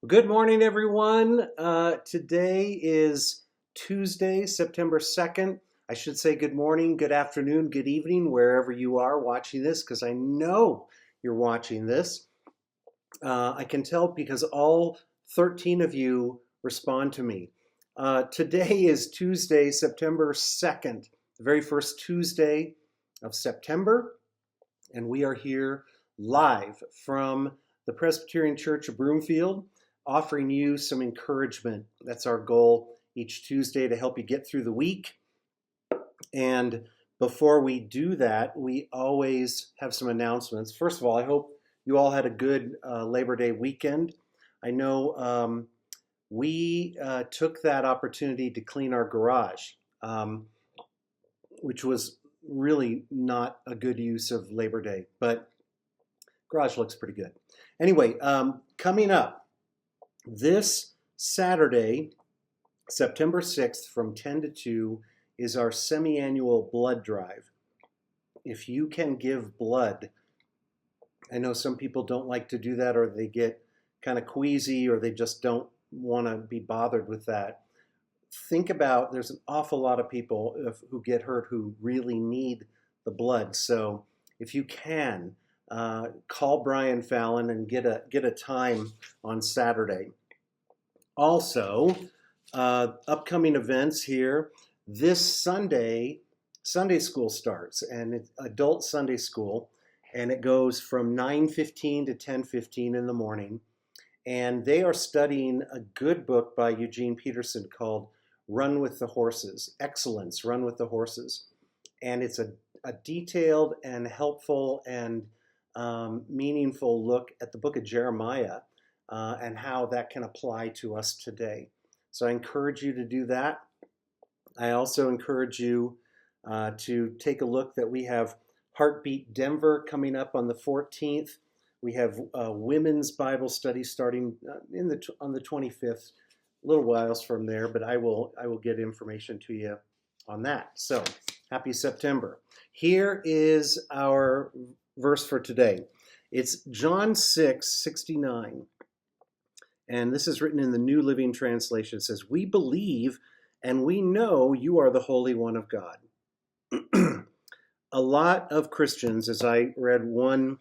Good morning, everyone. Today is Tuesday, September 2nd. I should say good morning, good afternoon, good evening, wherever you are watching this, because I know you're watching this. I can tell because all 13 of you respond to me. Today is Tuesday, September 2nd, the very first Tuesday of September, and we are here live from the Presbyterian Church of Broomfield, offering you some encouragement. That's our goal each Tuesday, to help you get through the week. And before we do that, we always have some announcements. First of all, I hope you all had a good Labor Day weekend. I know we took that opportunity to clean our garage, which was really not a good use of Labor Day, but garage looks pretty good. Anyway, coming up this Saturday, September 6th from 10 to 2 is our semi-annual blood drive. If you can give blood, I know some people don't like to do that, or they get kind of queasy, or they just don't want to be bothered with that. Think about, there's an awful lot of people who get hurt who really need the blood. So if you can, call Brian Fallon and get a time on Saturday. Also, upcoming events here. This Sunday, Sunday school starts, and it's adult Sunday school, and it goes from 9:15 to 10:15 in the morning. And they are studying a good book by Eugene Peterson called Run with the Horses. Excellence, Run with the Horses. And it's a detailed and helpful and meaningful look at the book of Jeremiah and how that can apply to us today. So I encourage you to do that. I also encourage you to take a look that we have Heartbeat Denver coming up on the 14th. We have women's Bible study starting on the 25th, a little whiles from there, but I will get information to you on that. So happy September. Here is our verse for today. It's John 6:69. And this is written in the New Living Translation. It says, "We believe and we know you are the Holy One of God." A lot of Christians, as I read one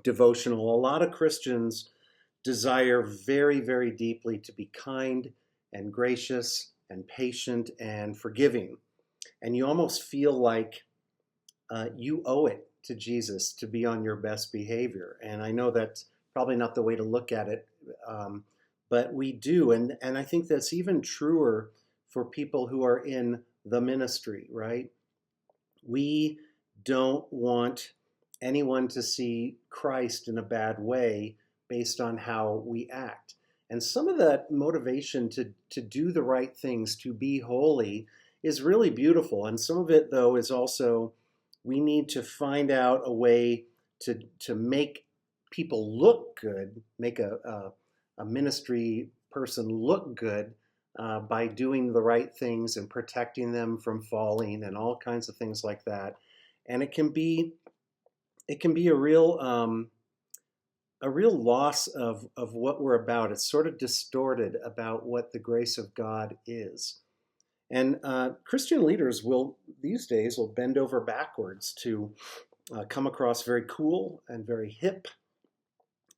devotional, a lot of Christians desire very, very deeply to be kind and gracious and patient and forgiving. And you almost feel like you owe it to Jesus to be on your best behavior. And I know that's probably not the way to look at it, but we do. And I think that's even truer for people who are in the ministry, right? We don't want anyone to see Christ in a bad way based on how we act. And some of that motivation to do the right things, to be holy, is really beautiful. And some of it, though, is also we need to find out a way to make people look good, make a ministry person look good by doing the right things and protecting them from falling and all kinds of things like that. And it can be a real loss of what we're about. It's sort of distorted about what the grace of God is. And Christian leaders these days will bend over backwards to come across very cool and very hip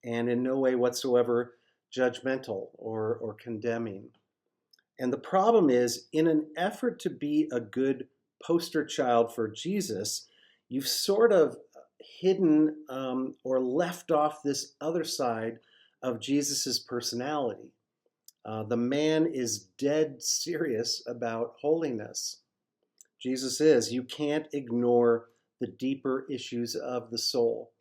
and in no way whatsoever judgmental or condemning. And the problem is, in an effort to be a good poster child for Jesus, you've sort of hidden or left off this other side of Jesus's personality. The man is dead serious about holiness. Jesus is. You can't ignore the deeper issues of the soul.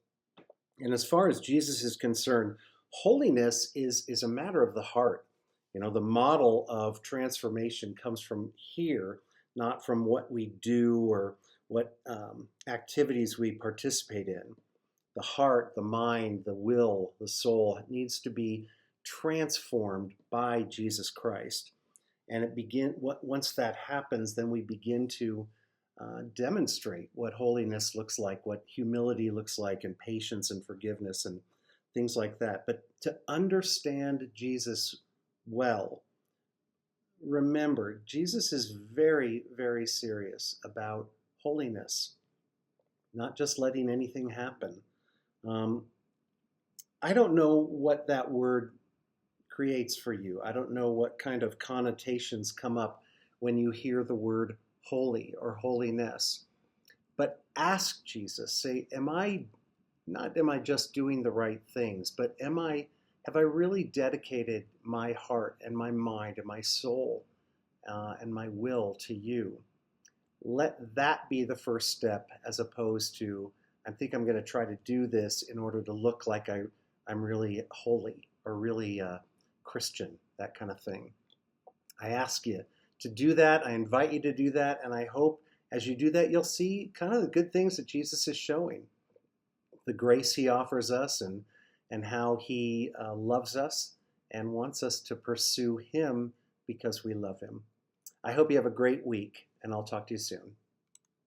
And as far as Jesus is concerned, holiness is a matter of the heart. You know, the model of transformation comes from here, not from what we do or what activities we participate in. The heart, the mind, the will, the soul needs to be transformed by Jesus Christ. And once that happens, then we begin to demonstrate what holiness looks like, what humility looks like, and patience and forgiveness and things like that. But to understand Jesus well, remember, Jesus is very, very serious about holiness, not just letting anything happen. I don't know what that word creates for you. I don't know what kind of connotations come up when you hear the word holy or holiness. But ask Jesus, say, am I just doing the right things, but have I really dedicated my heart and my mind and my soul and my will to you? Let that be the first step, as opposed to, I think I'm going to try to do this in order to look like I'm really holy or really Christian, that kind of thing. I ask you to do that. I invite you to do that. And I hope as you do that, you'll see kind of the good things that Jesus is showing, the grace he offers us, and how he loves us and wants us to pursue him because we love him. I hope you have a great week, and I'll talk to you soon.